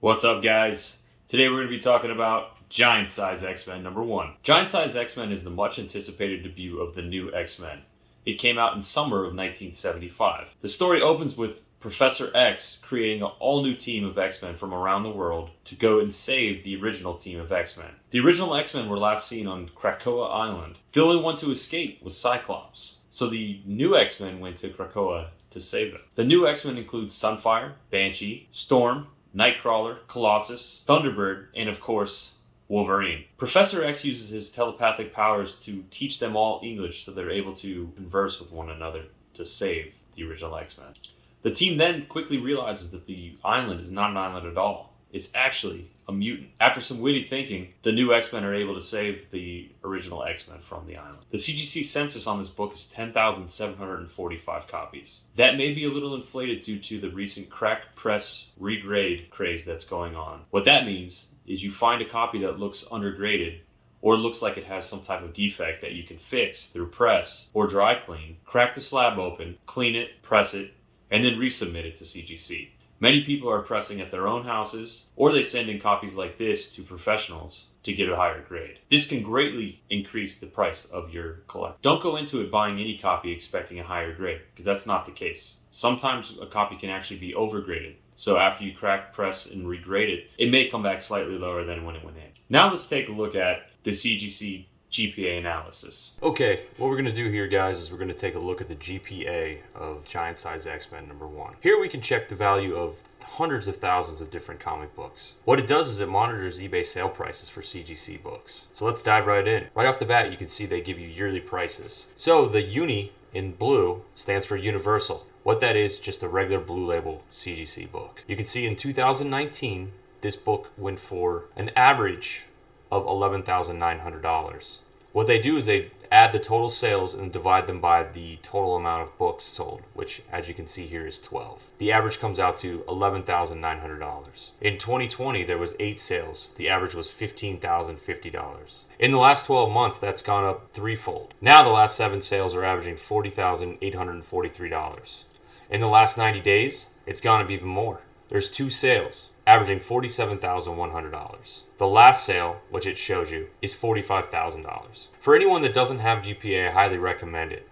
What's up, guys? Today we're going to be talking about Giant Size X-Men #1. Giant Size X-Men is the much anticipated debut of the new X-Men. It came out in summer of 1975. The story opens with Professor X creating an all-new team of X-Men from around the world to go and save the original team of X-Men. The original X-Men were last seen on Krakoa Island. The only one to escape was Cyclops, so the new X-Men went to Krakoa to save them. The new X-Men includes Sunfire, Banshee, Storm, Nightcrawler, Colossus, Thunderbird, and of course, Wolverine. Professor X uses his telepathic powers to teach them all English so they're able to converse with one another to save the original X-Men. The team then quickly realizes that the island is not an island at all. It's actually a mutant. After some witty thinking, the new X-Men are able to save the original X-Men from the island. The CGC census on this book is 10,745 copies. That may be a little inflated due to the recent crack press regrade craze that's going on. What that means is you find a copy that looks undergraded or looks like it has some type of defect that you can fix through press or dry clean, crack the slab open, clean it, press it, and then resubmit it to CGC. Many people are pressing at their own houses, or they send in copies like this to professionals to get a higher grade. This can greatly increase the price of your collection. Don't go into it buying any copy expecting a higher grade, because that's not the case. Sometimes a copy can actually be overgraded. So after you crack, press, and regrade it, it may come back slightly lower than when it went in. Now let's take a look at the CGC GPA analysis. Okay, what we're going to do here, guys, is we're going to take a look at the GPA of Giant Size X-Men #1. Here we can check the value of hundreds of thousands of different comic books. What it does is it monitors eBay sale prices for CGC books. So let's dive right in. Right off the bat, you can see they give you yearly prices. So the uni in blue stands for Universal. What that is, just a regular blue label CGC book. You can see in 2019, this book went for an average of $11,900. What they do is they add the total sales and divide them by the total amount of books sold, which, as you can see here, is 12. The average comes out to $11,900. In 2020, there was 8 sales. The average was $15,050. In the last 12 months, that's gone up threefold. Now the last 7 sales are averaging $40,843. In the last 90 days, it's gone up even more. There's 2 sales, averaging $47,100. The last sale, which it shows you, is $45,000. For anyone that doesn't have GPA, I highly recommend it.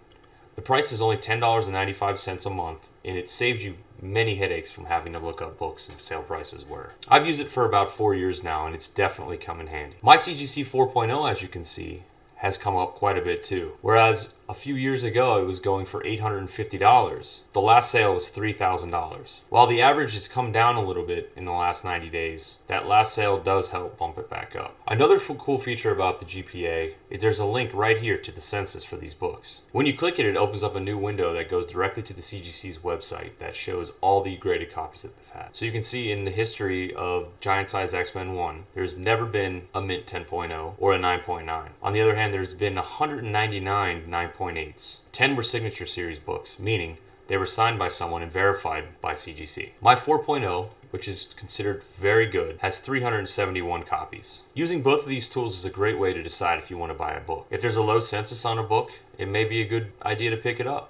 The price is only $10.95 a month, and it saves you many headaches from having to look up books and sale prices were. I've used it for about 4 years now, and it's definitely come in handy. My CGC 4.0, as you can see, has come up quite a bit too. Whereas a few years ago it was going for $850, the last sale was $3,000. While the average has come down a little bit in the last 90 days, that last sale does help bump it back up. Another cool feature about the GPA is there's a link right here to the census for these books. When you click it, it opens up a new window that goes directly to the CGC's website that shows all the graded copies that they've had. So you can see in the history of Giant Size X-Men 1, there's never been a mint 10.0 or a 9.9. On the other hand, there's been 199 9.8s. 10 were signature series books, meaning they were signed by someone and verified by CGC. My 4.0, which is considered very good, has 371 copies. Using both of these tools is a great way to decide if you want to buy a book. If there's a low census on a book, it may be a good idea to pick it up.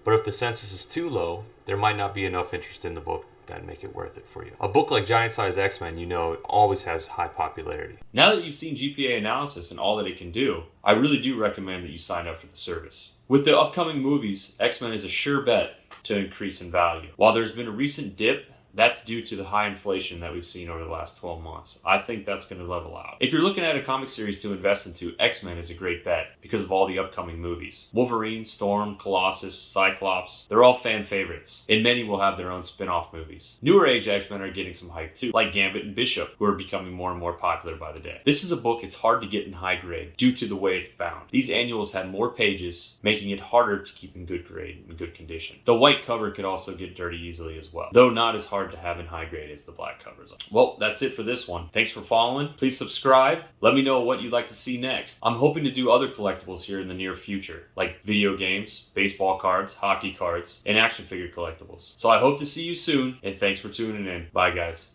But if the census is too low, there might not be enough interest in the book that make it worth it for you. A book like Giant Size X-Men, you know, it always has high popularity. Now that you've seen GPA analysis and all that it can do, I really do recommend that you sign up for the service. With the upcoming movies, X-Men is a sure bet to increase in value. While there's been a recent dip, that's due to the high inflation that we've seen over the last 12 months. I think that's going to level out. If you're looking at a comic series to invest into, X-Men is a great bet because of all the upcoming movies. Wolverine, Storm, Colossus, Cyclops, they're all fan favorites, and many will have their own spin-off movies. Newer age X-Men are getting some hype too, like Gambit and Bishop, who are becoming more and more popular by the day. This is a book it's hard to get in high grade due to the way it's bound. These annuals had more pages, making it harder to keep in good grade and good condition. The white cover could also get dirty easily as well, though not as hard to have in high grade as the black covers. Well, that's it for this one. Thanks for following. Please subscribe. Let me know what you'd like to see next. I'm hoping to do other collectibles here in the near future, like video games, baseball cards, hockey cards, and action figure collectibles. So I hope to see you soon, and thanks for tuning in. Bye, guys.